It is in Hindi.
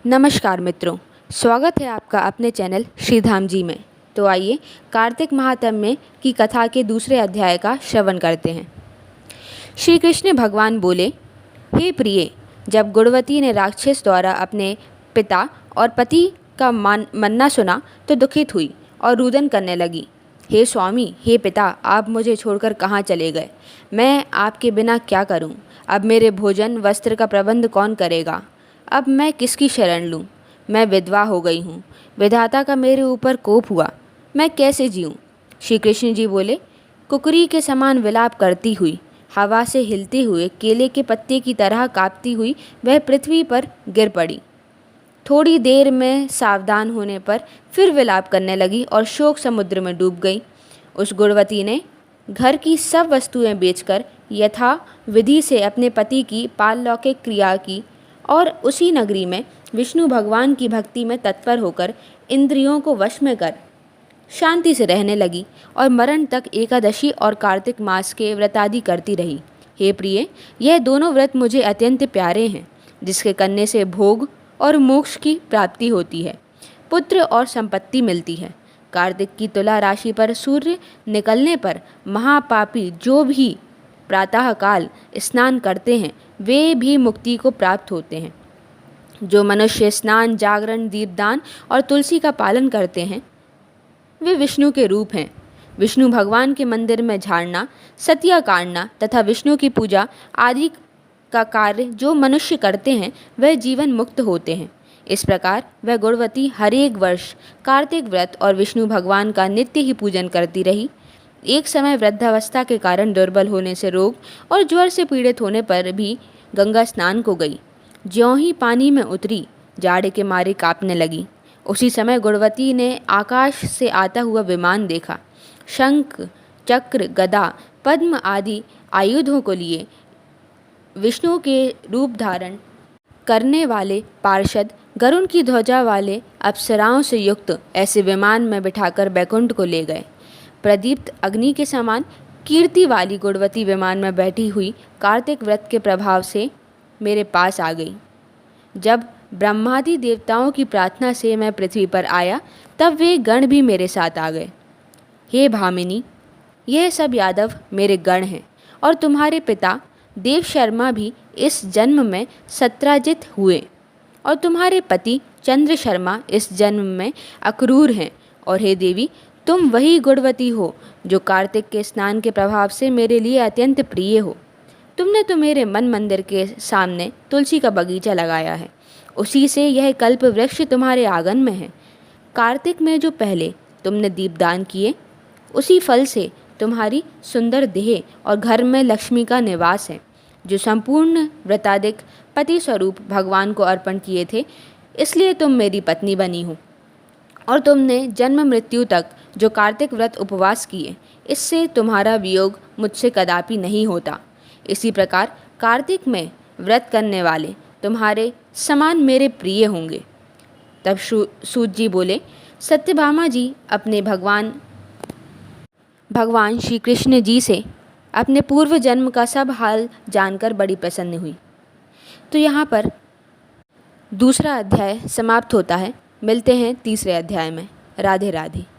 नमस्कार मित्रों, स्वागत है आपका अपने चैनल श्रीधाम जी में। तो आइए कार्तिक महात्म्य की कथा के दूसरे अध्याय का श्रवण करते हैं। श्री कृष्ण भगवान बोले, हे प्रिय, जब गुणवती ने राक्षस द्वारा अपने पिता और पति का मरना सुना तो दुखित हुई और रुदन करने लगी। हे स्वामी, हे पिता, आप मुझे छोड़कर कहाँ चले गए? मैं आपके बिना क्या करूं? अब मेरे भोजन वस्त्र का प्रबंध कौन करेगा? अब मैं किसकी शरण लूं? मैं विधवा हो गई हूँ। विधाता का मेरे ऊपर कोप हुआ। मैं कैसे जीऊँ? श्री कृष्ण जी बोले, कुकरी के समान विलाप करती हुई, हवा से हिलते हुए केले के पत्ते की तरह कांपती हुई वह पृथ्वी पर गिर पड़ी। थोड़ी देर में सावधान होने पर फिर विलाप करने लगी और शोक समुद्र में डूब गई। उस गुणवती ने घर की सब वस्तुएं बेचकर यथा विधि से अपने पति की पारलौकिक क्रिया की और उसी नगरी में विष्णु भगवान की भक्ति में तत्पर होकर इंद्रियों को वश में कर शांति से रहने लगी और मरण तक एकादशी और कार्तिक मास के व्रत आदि करती रही। हे प्रिय, यह दोनों व्रत मुझे अत्यंत प्यारे हैं, जिसके करने से भोग और मोक्ष की प्राप्ति होती है, पुत्र और संपत्ति मिलती है। कार्तिक की तुला राशि पर सूर्य निकलने पर महापापी जो भी प्रातःकाल स्नान करते हैं वे भी मुक्ति को प्राप्त होते हैं। जो मनुष्य स्नान, जागरण, दीपदान और तुलसी का पालन करते हैं वे विष्णु के रूप हैं। विष्णु भगवान के मंदिर में झाड़ना, सतिया काटना तथा विष्णु की पूजा आदि का कार्य जो मनुष्य करते हैं वह जीवन मुक्त होते हैं। इस प्रकार वह गुणवती हर एक वर्ष कार्तिक व्रत और विष्णु भगवान का नित्य ही पूजन करती रही। एक समय वृद्धावस्था के कारण दुर्बल होने से रोग और ज्वर से पीड़ित होने पर भी गंगा स्नान को गई। ज्यों ही पानी में उतरी, जाड़े के मारे कांपने लगी। उसी समय गुणवती ने आकाश से आता हुआ विमान देखा। शंख, चक्र, गदा, पद्म आदि आयुधों को लिए विष्णु के रूप धारण करने वाले पार्षद गरुण की ध्वजा वाले अप्सराओं से युक्त ऐसे विमान में बिठाकर बैकुंठ को ले गए। प्रदीप्त अग्नि के समान कीर्ति वाली गुणवती विमान में बैठी हुई कार्तिक व्रत के प्रभाव से मेरे पास आ गई। जब ब्रह्मादि देवताओं की प्रार्थना से मैं पृथ्वी पर आया तब वे गण भी मेरे साथ आ गए। हे भामिनी, यह सब यादव मेरे गण हैं और तुम्हारे पिता देव शर्मा भी इस जन्म में सत्राजित हुए और तुम्हारे पति चंद्र शर्मा इस जन्म में अक्रूर हैं। और हे देवी, तुम वही गुणवती हो जो कार्तिक के स्नान के प्रभाव से मेरे लिए अत्यंत प्रिय हो। तुमने तो मेरे मन मंदिर के सामने तुलसी का बगीचा लगाया है, उसी से यह कल्प वृक्ष तुम्हारे आंगन में है। कार्तिक में जो पहले तुमने दीपदान किए, उसी फल से तुम्हारी सुंदर देह और घर में लक्ष्मी का निवास है, जो संपूर्ण व्रतादिक पति स्वरूप भगवान को अर्पण किए थे। इसलिए तुम मेरी पत्नी बनी हो और तुमने जन्म मृत्यु तक जो कार्तिक व्रत उपवास किए, इससे तुम्हारा वियोग मुझसे कदापि नहीं होता। इसी प्रकार कार्तिक में व्रत करने वाले तुम्हारे समान मेरे प्रिय होंगे। तब सूत जी बोले, सत्यभामा जी अपने भगवान श्री कृष्ण जी से अपने पूर्व जन्म का सब हाल जानकर बड़ी प्रसन्न हुई। तो यहाँ पर दूसरा अध्याय समाप्त होता है। मिलते हैं तीसरे अध्याय में। राधे राधे।